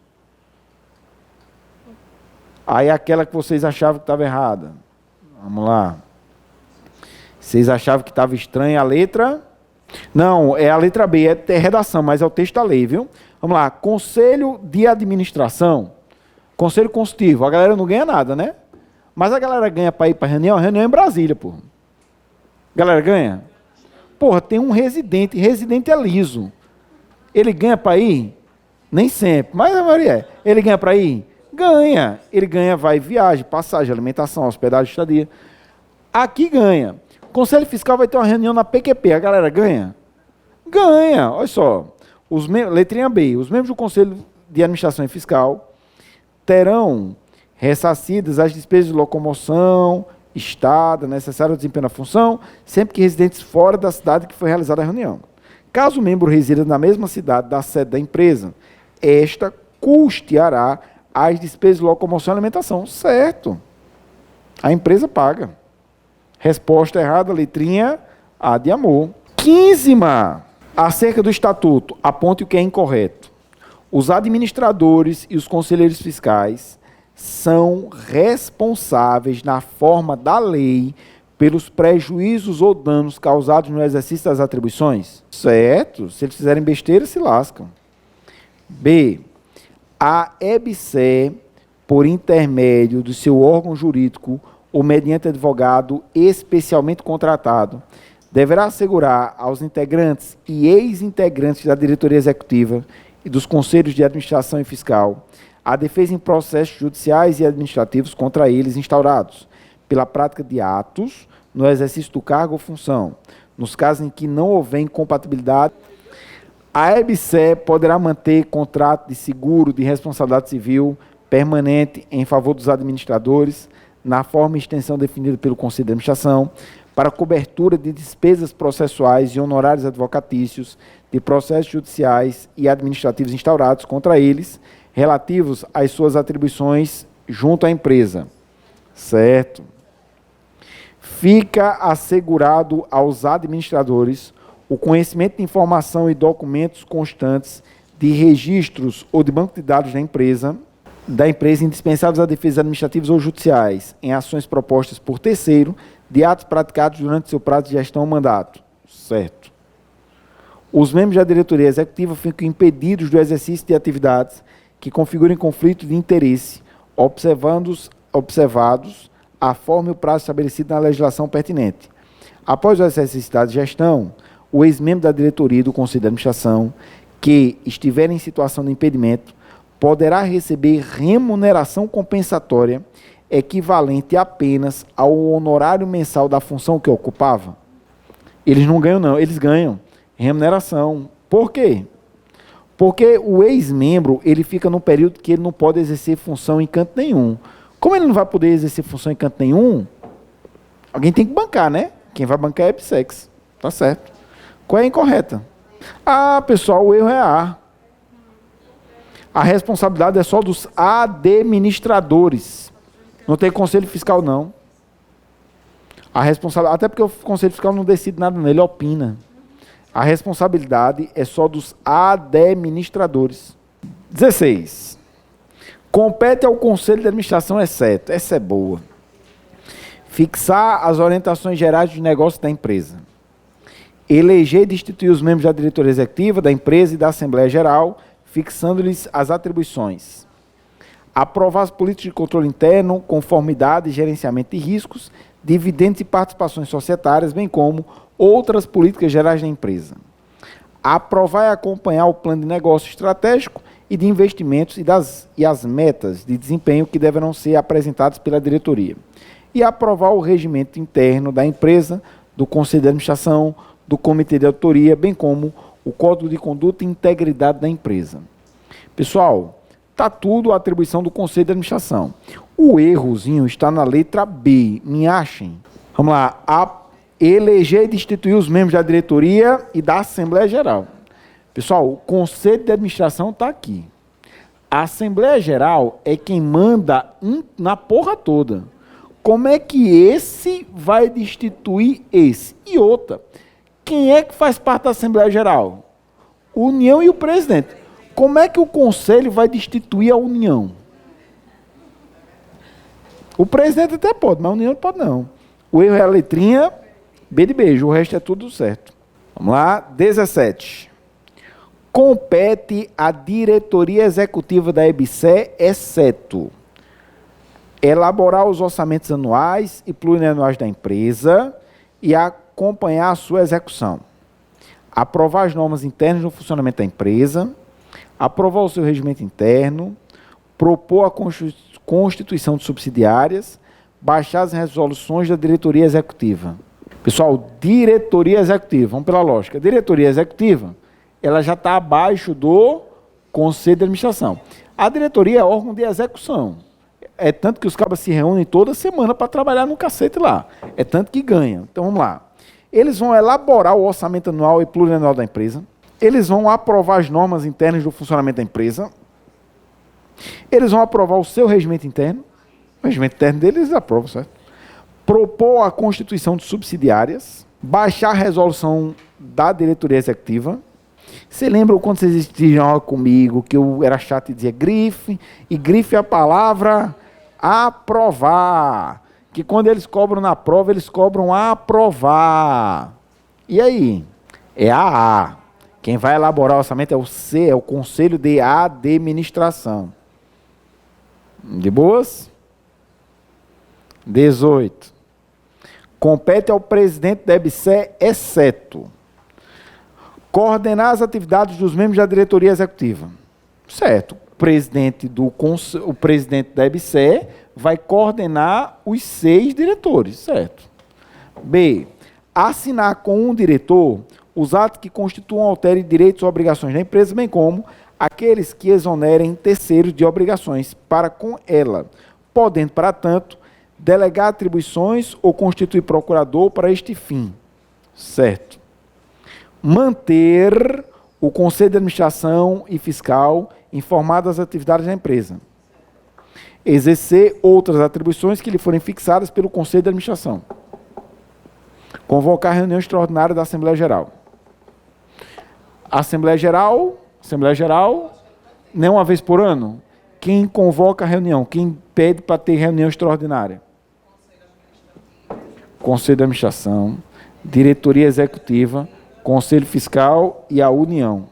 Aí aquela que vocês achavam que estava errada. Vamos lá. Vocês achavam que estava estranha a letra? Não, é a letra B, é redação, mas é o texto da lei, viu? Vamos lá. Conselho de administração. Conselho consultivo. A galera não ganha nada, né? Mas a galera ganha para ir para reunião é em Brasília, pô. A galera ganha? Porra, tem um residente é liso. Ele ganha para ir? Nem sempre, mas a maioria é. Ele ganha para ir? Ganha. Ele ganha, vai viagem, passagem, alimentação, hospedagem, estadia. Aqui ganha. Conselho Fiscal vai ter uma reunião na PQP. A galera ganha? Ganha. Olha só. Letrinha B. Os membros do Conselho de Administração e Fiscal terão ressarcidas as despesas de locomoção, estada, necessário ao desempenho da função, sempre que residentes fora da cidade que foi realizada a reunião. Caso o membro resida na mesma cidade da sede da empresa, esta custeará as despesas de locomoção e alimentação. Certo. A empresa paga. Resposta errada, letrinha A de amor. 15ª. Acerca do estatuto, aponte o que é incorreto. Os administradores e os conselheiros fiscais são responsáveis, na forma da lei, pelos prejuízos ou danos causados no exercício das atribuições? Certo. Se eles fizerem besteira, se lascam. B. A EBSE, por intermédio do seu órgão jurídico ou mediante advogado especialmente contratado, deverá assegurar aos integrantes e ex-integrantes da diretoria executiva e dos conselhos de administração e fiscal a defesa em processos judiciais e administrativos contra eles instaurados, pela prática de atos no exercício do cargo ou função, nos casos em que não houver incompatibilidade. A EBSE poderá manter contrato de seguro de responsabilidade civil permanente em favor dos administradores, na forma e extensão definida pelo Conselho de Administração, para cobertura de despesas processuais e honorários advocatícios de processos judiciais e administrativos instaurados contra eles, relativos às suas atribuições junto à empresa. Certo. Fica assegurado aos administradores o conhecimento de informação e documentos constantes de registros ou de banco de dados da empresa indispensáveis a defesas administrativas ou judiciais, em ações propostas por terceiro, de atos praticados durante seu prazo de gestão ou mandato. Certo. Os membros da diretoria executiva ficam impedidos do exercício de atividades que configurem conflito de interesse, observados a forma e o prazo estabelecido na legislação pertinente. Após o exercício da gestão, o ex-membro da diretoria e do Conselho de Administração, que estiver em situação de impedimento, poderá receber remuneração compensatória equivalente apenas ao honorário mensal da função que ocupava. Eles não ganham, não. Eles ganham remuneração. Por quê? Porque o ex-membro, ele fica num período que ele não pode exercer função em canto nenhum. Como ele não vai poder exercer função em canto nenhum, alguém tem que bancar, né? Quem vai bancar é a EBSEX. Tá certo. Qual é a incorreta? Ah, pessoal, o erro é A. A responsabilidade é só dos administradores. Não tem conselho fiscal, não. A responsabilidade, até porque o conselho fiscal não decide nada, não, ele opina. A responsabilidade é só dos administradores. 16. Compete ao conselho de administração, exceto, essa é boa, fixar as orientações gerais dos negócios da empresa, eleger e destituir os membros da diretoria executiva da empresa e da Assembleia Geral, fixando-lhes as atribuições, aprovar as políticas de controle interno, conformidade e gerenciamento de riscos, dividendos e participações societárias, bem como outras políticas gerais da empresa, aprovar e acompanhar o plano de negócio estratégico e de investimentos e as metas de desempenho que deverão ser apresentadas pela diretoria, e aprovar o regimento interno da empresa, do Conselho de Administração, do Comitê de Auditoria, bem como o Código de Conduta e Integridade da empresa. Pessoal, está tudo a atribuição do Conselho de Administração. O errozinho está na letra B, me achem. Vamos lá, eleger e destituir os membros da diretoria e da Assembleia Geral. Pessoal, o Conselho de Administração está aqui. A Assembleia Geral é quem manda na porra toda. Como é que esse vai destituir esse? E outra, quem é que faz parte da Assembleia Geral? União e o presidente. Como é que o Conselho vai destituir a União? O presidente até pode, mas a União não pode não. O erro é a letrinha B de beijo, o resto é tudo certo. Vamos lá, 17. Compete à diretoria executiva da EBSER, exceto elaborar os orçamentos anuais e plurianuais da empresa e acompanhar a sua execução, aprovar as normas internas no funcionamento da empresa, aprovar o seu regimento interno, propor a constituição de subsidiárias, baixar as resoluções da diretoria executiva. Pessoal, diretoria executiva, vamos pela lógica. Diretoria executiva, ela já está abaixo do conselho de administração. A diretoria é órgão de execução. É tanto que os cabas se reúnem toda semana para trabalhar no cacete lá. É tanto que ganham. Então vamos lá. Eles vão elaborar o orçamento anual e plurianual da empresa. Eles vão aprovar as normas internas do funcionamento da empresa. Eles vão aprovar o seu regimento interno. O regimento interno deles eles aprovam, certo? Propor a constituição de subsidiárias. Baixar a resolução da diretoria executiva. Você lembra quando vocês estiveram comigo que eu era chato e dizia grife? E grife é a palavra aprovar. Que quando eles cobram na prova, eles cobram aprovar. E aí? É a A. Quem vai elaborar o orçamento é o C, é o Conselho de Administração. De boas? 18. Compete ao presidente da EBSER, exceto coordenar as atividades dos membros da diretoria executiva. Certo. O presidente da EBSER vai coordenar os 6 diretores. Certo. B. Assinar com um diretor os atos que constituam ou alterem direitos ou obrigações da empresa, bem como aqueles que exonerem terceiros de obrigações para com ela, podendo, para tanto, delegar atribuições ou constituir procurador para este fim. Certo. Manter o Conselho de Administração e Fiscal informado das atividades da empresa. Exercer outras atribuições que lhe forem fixadas pelo Conselho de Administração. Convocar reunião extraordinária da Assembleia Geral. Assembleia Geral, não uma vez por ano. Quem convoca a reunião? Quem pede para ter reunião extraordinária? Conselho de Administração, Diretoria Executiva, Conselho Fiscal e a União.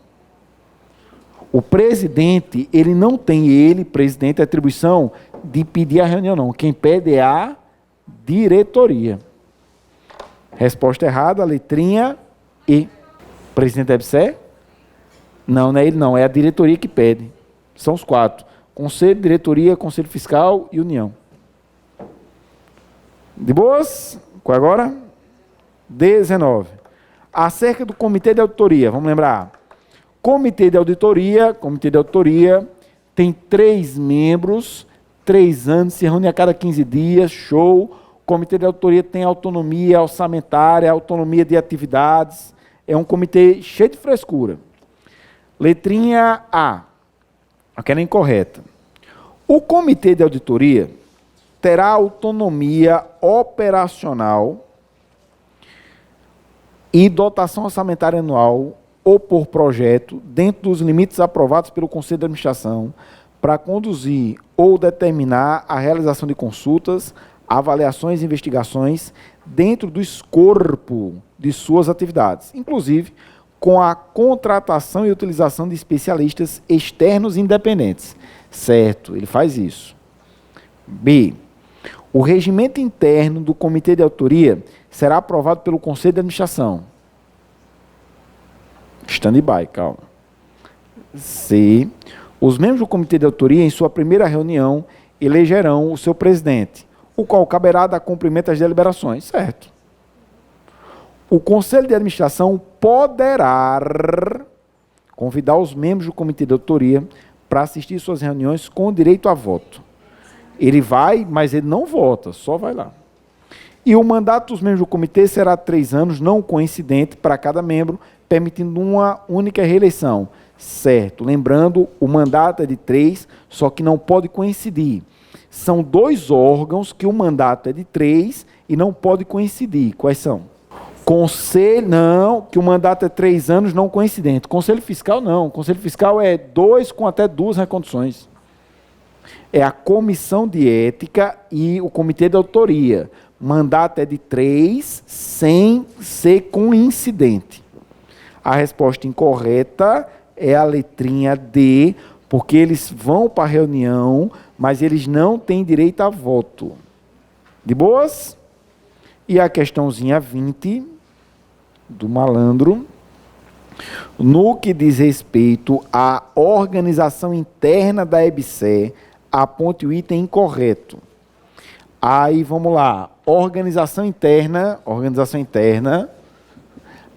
O presidente, ele não tem, presidente, a atribuição de pedir a reunião, não. Quem pede é a diretoria. Resposta errada, letrinha E. Presidente deve ser? Não, não é ele não, é a diretoria que pede. São os 4. Conselho, diretoria, Conselho Fiscal e União. De boas? Qual é agora? 19. Acerca do Comitê de Auditoria, vamos lembrar. Comitê de Auditoria tem 3 membros, 3 anos, se reúne a cada 15 dias, show. O Comitê de Auditoria tem autonomia orçamentária, autonomia de atividades. É um comitê cheio de frescura. Letrinha A. Aquela é incorreta. O Comitê de Auditoria terá autonomia operacional e dotação orçamentária anual ou por projeto, dentro dos limites aprovados pelo Conselho de Administração, para conduzir ou determinar a realização de consultas, avaliações e investigações dentro do escopo de suas atividades, inclusive com a contratação e utilização de especialistas externos independentes. Certo, ele faz isso. B. O regimento interno do Comitê de Auditoria será aprovado pelo Conselho de Administração. Stand-by, calma. C. Os membros do Comitê de Auditoria, em sua primeira reunião, elegerão o seu presidente, o qual caberá dar cumprimento às deliberações. Certo. O Conselho de Administração poderá convidar os membros do Comitê de Auditoria para assistir suas reuniões com direito a voto. Ele vai, mas ele não vota, só vai lá. E o mandato dos membros do comitê será 3 anos, não coincidente para cada membro, permitindo uma única reeleição, Certo. Lembrando, o mandato é de 3, só que não pode coincidir. São 2 órgãos que o mandato é de 3 e não pode coincidir. Quais são? Conselho, não, que o mandato é 3 anos não coincidente. Conselho Fiscal, não. Conselho Fiscal é 2 com até 2 reconduções. É a Comissão de Ética e o Comitê de Auditoria. Mandato é de 3, sem ser coincidente. A resposta incorreta é a letrinha D, porque eles vão para a reunião, mas eles não têm direito a voto. De boas? E a questãozinha 20 do malandro, no que diz respeito à organização interna da EBSER, aponte o item incorreto. Aí, vamos lá. Organização interna,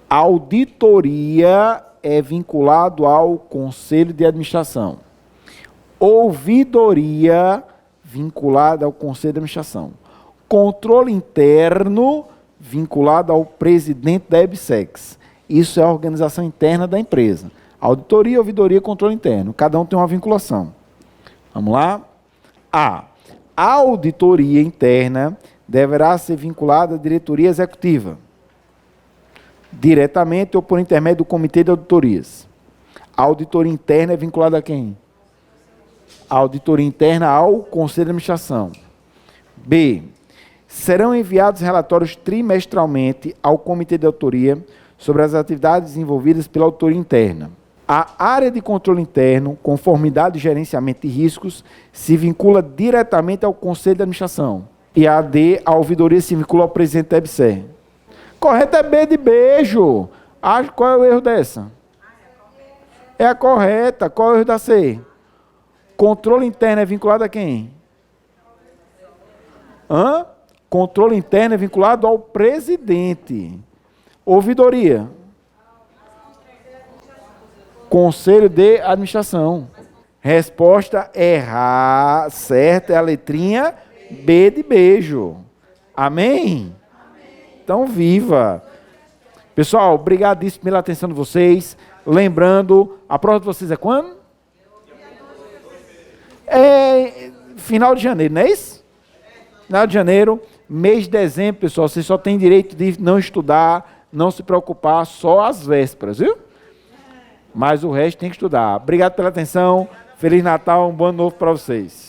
auditoria é vinculado ao Conselho de Administração. Ouvidoria, vinculada ao Conselho de Administração. Controle interno, vinculado ao presidente da EBSEX. Isso é a organização interna da empresa. Auditoria, ouvidoria, controle interno. Cada um tem uma vinculação. Vamos lá? A auditoria interna deverá ser vinculada à diretoria executiva, diretamente ou por intermédio do comitê de auditorias. A auditoria interna é vinculada a quem? A auditoria interna ao Conselho de Administração. B. Serão enviados relatórios trimestralmente ao comitê de auditoria sobre as atividades desenvolvidas pela auditoria interna. A área de controle interno, conformidade e gerenciamento de riscos, se vincula diretamente ao Conselho de Administração. E a D, a ouvidoria, se vincula ao presidente da EBSER. Correto é B de beijo. Qual é o erro dessa? É a correta. Qual é o erro da C? Controle interno é vinculado a quem? Controle interno é vinculado ao presidente. Ouvidoria. Conselho de Administração. Resposta errada. Certa é a letrinha B de beijo. Amém? Então, viva! Pessoal, obrigadíssimo pela atenção de vocês. Lembrando, a prova de vocês é quando? É final de janeiro, não é isso? Final de janeiro, mês de dezembro, pessoal, vocês só têm direito de não estudar, não se preocupar, só às vésperas, viu? Mas o resto tem que estudar. Obrigado pela atenção. Feliz Natal, um bom ano novo para vocês.